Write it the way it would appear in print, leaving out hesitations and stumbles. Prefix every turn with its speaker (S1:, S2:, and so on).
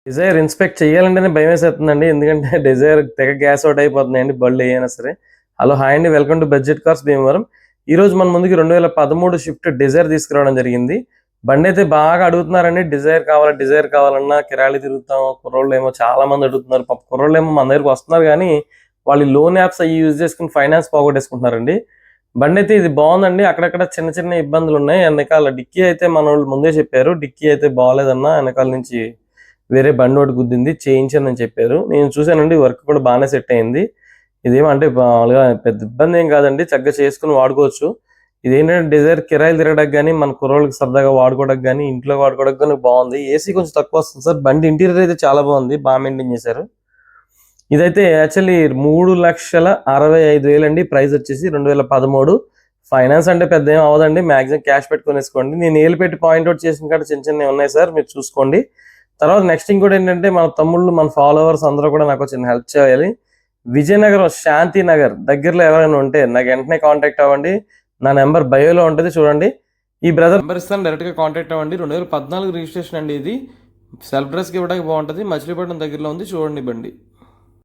S1: Dzire inspect చేయాలంటేనే భయమేసేస్తుందండి. ఎందుకంటే Dzire తెగ gas out అయిపోతున్నాయండి బళ్ళు ఏయైనా సరే. హలో! హాయ్ అండి. Welcome to budget cars Bhimavaram. ఈరోజు మన ముందుకి 2013 షిఫ్ట్ డిజైర్ తీసుకురావడం జరిగింది. బండైతే బాగా అడుగుతున్నారండి. డిజైర్ కావాలి, డిజైర్ కావాలన్నా కిరాయిలు తిరుగుతాం. కుర్రోళ్ళేమో చాలా మంది అడుగుతున్నారు. పాపం కుర్రోళ్ళేమో మన దగ్గరికి వస్తున్నారు గానీ, వాళ్ళు లోన్ యాప్స్ అయ్యి యూజ్ చేసుకొని ఫైనాన్స్ పోగొట్టేసుకుంటున్నారండి. బండైతే ఇది బాగుందండి. అక్కడక్కడ చిన్న చిన్న ఇబ్బందులున్నాయి. ఎనకాల డిక్కీ అయితే మనోళ్ళు ముందే చెప్పారు. డిక్కీ అయితే బాలేదన్నా ఎనకాల నుంచి వేరే బండి ఒకటి గుద్దింది, చేయించానని చెప్పారు. నేను చూసానండి, వర్క్ కూడా బాగానే సెట్ అయింది. ఇదేమంటే మామూలుగా పెద్ద ఇబ్బంది ఏం కాదండి, చక్కగా చేసుకుని వాడుకోవచ్చు. ఇదేంటంటే డిజైర్ కిరాయిలు తిరగడానికి కానీ, మన కుర్రోళ్ళకి సరదాగా వాడుకోవడానికి కానీ, ఇంట్లో వాడుకోవడానికి కానీ బాగుంది. ఏసీ కొంచెం తక్కువ వస్తుంది సార్. బండి ఇంటీరియర్ అయితే చాలా బాగుంది, బాగా మెయింటైన్ చేశారు. ఇదైతే యాక్చువల్లీ 3,65,000 అండి. ప్రైస్ వచ్చేసి 2013. ఫైనాన్స్ అంటే పెద్ద ఏం అవ్వదండి, మాక్సిమం క్యాష్ పెట్టుకునేసుకోండి. నేను ఏలు పెట్టి పాయింట్అవుట్ చేసిన కాడ చిన్న చిన్నవి ఉన్నాయి సార్, మీరు చూసుకోండి. తర్వాత నెక్స్ట్ ఇంకోటి ఏంటంటే, మన తమ్ముళ్ళు మన ఫాలోవర్స్ అందరూ కూడా నాకు చిన్న హెల్ప్ చేయాలి. విజయనగరం శాంతి నగర్ దగ్గరలో ఎవరైనా ఉంటే నాకు వెంటనే కాంటాక్ట్ అవ్వండి. నా నెంబర్ బయోలో ఉంటుంది, చూడండి. ఈ బ్రదర్ నెంబర్ ఇస్తాను, డైరెక్ట్గా కాంటాక్ట్ అవ్వండి. 2014 రిజిస్ట్రేషన్ అండి ఇది. సెల్ఫ్ డ్రెస్కి ఇవ్వడానికి బాగుంటుంది. మచిలీపట్నం దగ్గరలో ఉంది, చూడండి బండి.